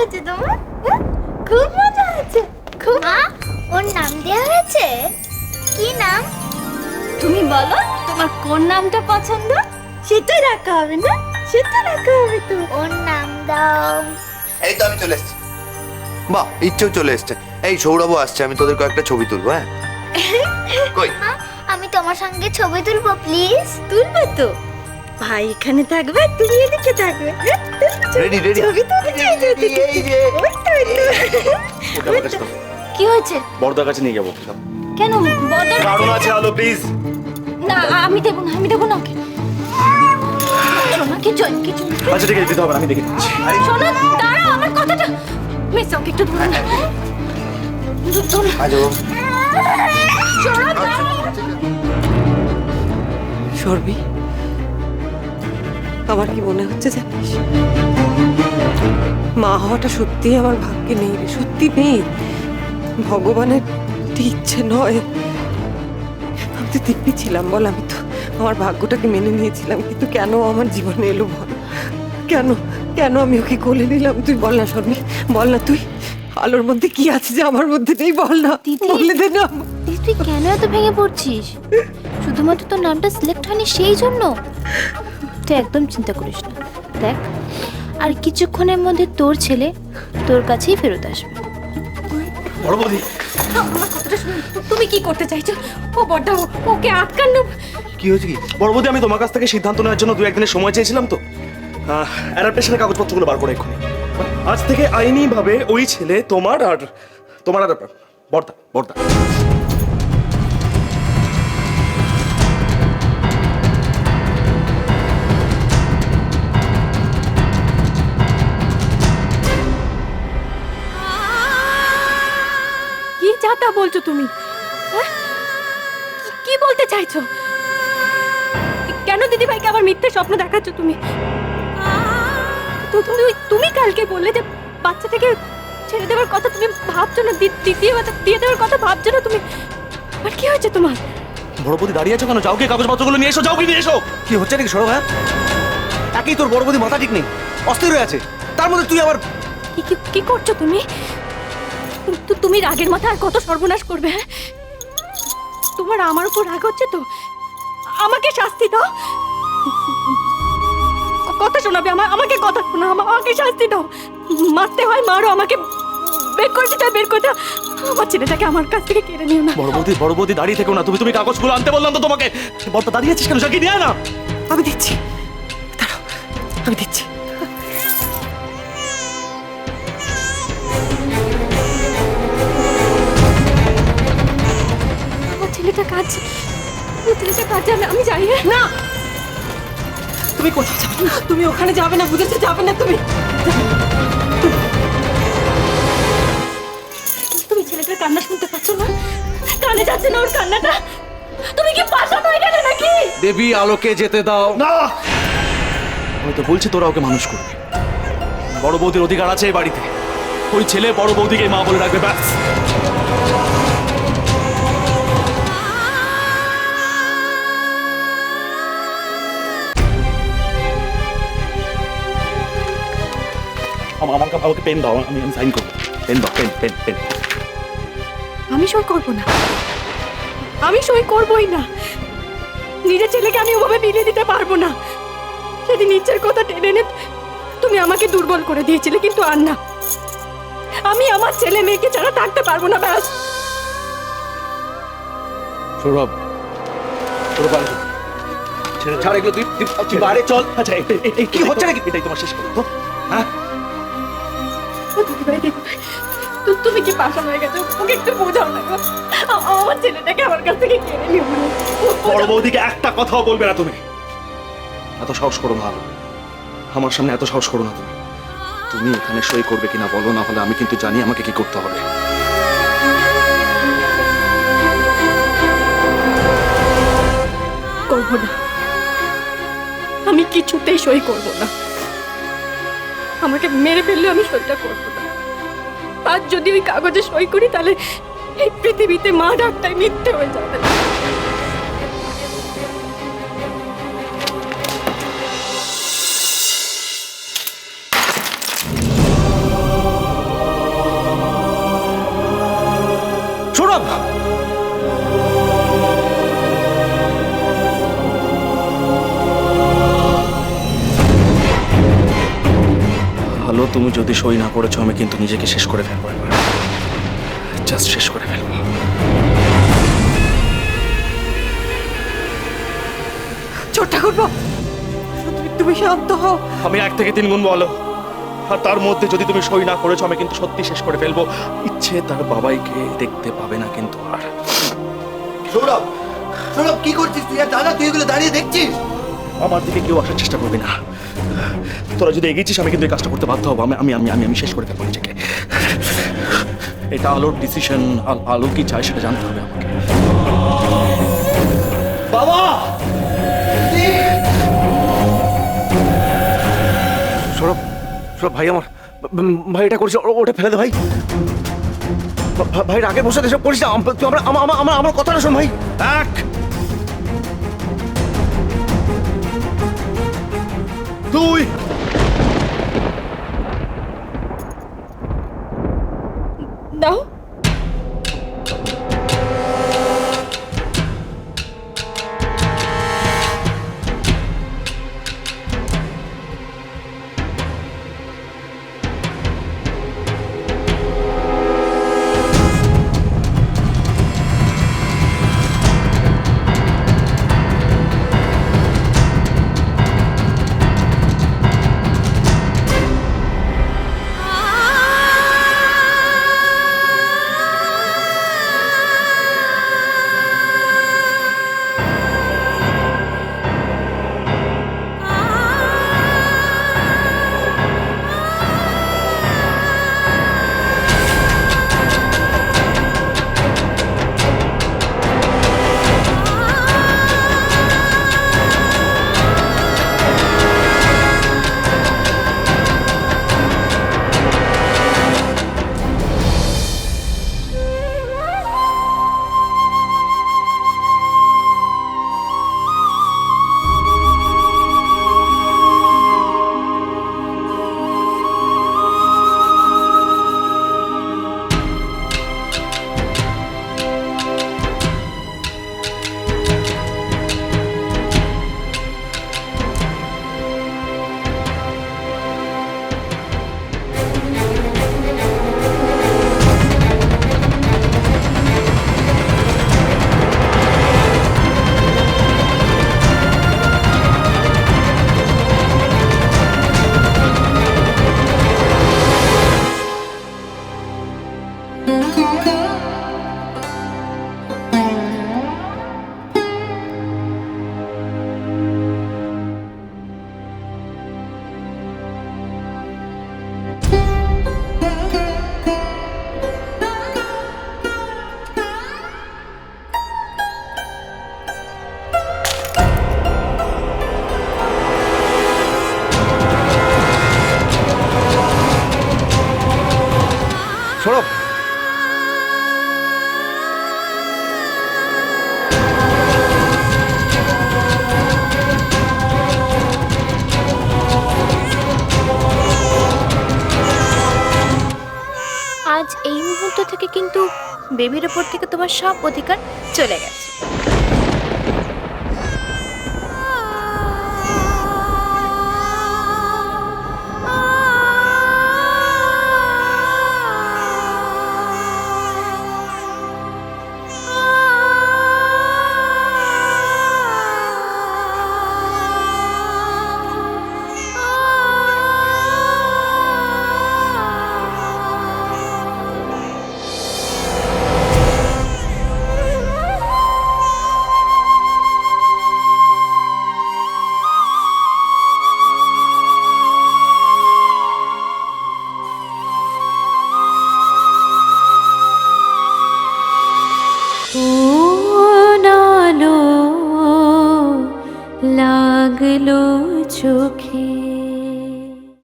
হয়েছে তোমার? খুব মজা হয়েছে। খুব। মা, ওর নাম দেওয়া হয়েছে? কি নাম? তুমি বলো তোমার কোন নামটা পছন্দ, সেটাই রাখা হবে না? সেটা রাখা হবে তো। ওর নাম দাও। এই তো আমি চলে এসেছি। বাহ, ইচ্ছেও চলে এসছে। এই সৌরভও আসছে, আমি তোদের কয়েকটা ছবি তুলবো। হ্যাঁ কই? মা, আমি তোমার সঙ্গে ছবি তুলবো প্লিজ। তুলবে তো, ভাই এখানে থাকবে, তুমি এদিকে থাকবে। Ready ready. ছবি তুলতে এই যে ওই তো, ওই তো। কি হয়েছে? বড়দার কাছে নিয়ে যাবো। কেন বদর? কারণ আছে আলো, প্লিজ। না আমি দেবো না, আমি দেবো না ওকে। শোনো কিছু কিছু। আচ্ছা ঠিক আছে, দিতে হবে না, আমি দেখে দিচ্ছি। শোনো দাঁড়াও, আমার কথাটা মিস ওকে একটু ধরো না। ধরো। আজো শোনো দাঁড়াও। সর্বি, আমার কি মনে হচ্ছে জানিস, মা হওয়াটা সত্যি আমার ভাগ্যে নেই রে, সত্যি নেই। ভগবানের ঠিক ইচ্ছে নয়। আমি তো দিব্যি ছিলাম বল, আমি তো আমার ভাগ্যটাকে মেনে নিয়েছিলাম, কিন্তু কেন আমার জীবনে এলো বল? কেন কেন আমি ওকে কোলে নিলাম? তুই বল না সর্বি, বল না, তুই আলোর মধ্যে কি আছে যে আমার মধ্যে নেই, বল না, বলে দে না। তুই কেন এত ভেঙে পড়ছিস? শুধুমাত্র তোর নামটা সিলেক্ট হয়নি সেই জন্য? তুই একদম চিন্তা করিস না, দেখ আর কিছুক্ষণের মধ্যে তোর ছেলে তোর কাছেই ফেরত আসবে। বড় বৌদি, তুমি কি করতে চাইছো? ও বড়টা, ওকে আটকানো। কি হয়েছে কি? বড় বৌদি, আমি তোমার কাছ থেকে সিদ্ধান্ত নেওয়ার জন্য 2-1 দিনের সময় চেয়েছিলাম তো। অ্যাডাপ্টেশনের কাগজপত্রগুলো বার করে এক্ষুনি। আজ থেকে আইনি ভাবে ওই ছেলে তোমার আর বড়দা বড়দা। কি চাটা বলছো তুমি? হ্যাঁ? কি বলতে চাইছো? কেন দিদি ভাইকে আবার মিথ্যে স্বপ্ন দেখাচ্ছ তুমি? তুমি কালকে বললে যে বাচ্চাটাকে ছেড়ে দেওয়ার কথা তুমি ভাবছো না, দ্বিতীয় বাচ্চা দিয়ে দেওয়ার কথা ভাবছো না তুমি। আর কি হয়েছে তোমার? বড় বৌদি দাঁড়িয়ে আছো কেন? যাও কি কাগজপত্রগুলো নিয়ে এসো, যাও কি নিয়ে এসো। কি হচ্ছে নাকি সৌরভ? হ্যাঁ, একই তোর বড় বৌদি মাথা ঠিক নেই, অস্থির হয়ে আছে, তার মধ্যে তুই আবার কি করছো তুমি? তুমি রাগের মাথায় আর কত সর্বনাশ করবে? হ্যাঁ, তোমার আমার উপর রাগ হচ্ছে তো? আমাকে শাস্তি দাও। কথা শোনাবে আমাকে কথা শোনা, আমাকে শাস্তি দাও। মারতে হয় মারো, আমাকে বের করে দিতে হয় বের করে দাও। আমার ছেলেটাকে আমার কাছ থেকে কেড়ে নিও না। বড় বৌদি দাঁড়িয়ে থেকো না, তুমি কাগজগুলো আনতে বললাম তো তোমাকে। বড়দা দাঁড়িয়ে আছিস কেন? যাকি নিয়ে না। আমি দিচ্ছি, দাঁড়াও, আমি দিচ্ছি। আমার ছেলেটা কাঁদছে, আমি যাই। না, তুমি কোথাও যাবে না, তুমি ওখানে যাবে না, বুঝেছো? যাবে না তুমি। তুমি ছেলেটার কান্না শুনতে পাচ্ছ না? কানে যাচ্ছে না ওর কান্নাটা? তুমি কি পাশা নয় গেলে নাকি? দেবী আলোকে যেতে দাও। না, আমি তো বলছি তোরা ওকে মানুষ করবে। বড় বৌদির অধিকার আছে এই বাড়িতে। ওই ছেলে বড় বৌদিকে মা বলে রাখবে, ব্যাস। আমাকে পেন দাও, আমি সাইন করবো। পেন দাও, পেন। আমি সই করব না, আমি সই করবই না। নিজের ছেলেকে আমি ওভাবে বিলিয়ে দিতে পারবো না। সেদিন ইচ্ছের কথা টেনে এনে তুমি আমাকে দুর্বল করে দিয়েছিলে, কিন্তু আর না। আমি আমার ছেলে মেয়েকে ছাড়া থাকতে পারবো না, ব্যাস। সৌরভ, ছাড় এগুলো, তুই বাইরে চল। আচ্ছা, কি হচ্ছে নাকি? এটাই তোমার শেষ কথা তো? হ্যাঁ, দিদিভাই, তুমি কি পাশা হয়ে গেছো? ওকে একটু বোঝাও না গো। আমার ছেলেটাকে আমার কাছ থেকে কেড়ে নিও না। বড় বৌদিকে একটা কথাও বলবে না তুমি। এত সাহস করো না আলো, আমার সামনে এত সাহস করো না তুমি। তুমি এখানে সই করবে কিনা বলো, না হলে আমি কিন্তু জানি আমাকে কি করতে হবে। করবো না, আমি কিছুতেই সই করবো না। আমাকে মেরে ফেললে আমি সইটা করবো না। আর যদি ওই কাগজে সই করি, তাহলে এই পৃথিবীতে মা ডাকটাই মিথ্যে হয়ে যাবে। ভালো তুমি যদি সই না করেছো, আমি কিন্তু নিজেকে শেষ করে ফেলবো, জাস্ট শেষ করে ফেলবো। ছোট ঠাকুরপো, তুমি শান্ত হও। আমি 1 থেকে 3 গুণ বলো, আর তার মধ্যে যদি তুমি সই না করেছো, আমি কিন্তু সত্যি শেষ করে ফেলবো। ইচ্ছে তার বাবাইকে দেখতে পাবে না কিন্তু আর। সৌরভ, সৌরভ কি করছিস তুই? আর দাদা, তুই এগুলো দাঁড়িয়ে দেখছিস? আমার দিকে কেউ আসার চেষ্টা করবে না। তোরা যদি এগিয়েছিস, আমি কিন্তু এই কাজটা করতে বাধ্য হবো। আমি শেষ করে ফেলবো নিজেকে। এটা আলোর ডিসিশন। আলো কি চায় সেটা জানতে হবে আমাকে। বাবা, সৌরভ, সৌরভ ভাই আমার, ভাই এটা করছে, ওটা ফেলে দে ভাই। ভাই আগে বসে এসব করিস না। তুই আমার কথাটা শোন ভাই। 1 2 দাও। সৌরভ, আজ এই মুহূর্ত থেকে কিন্তু বেবির ওপর থেকে তোমার সব অধিকার চলে গেছে।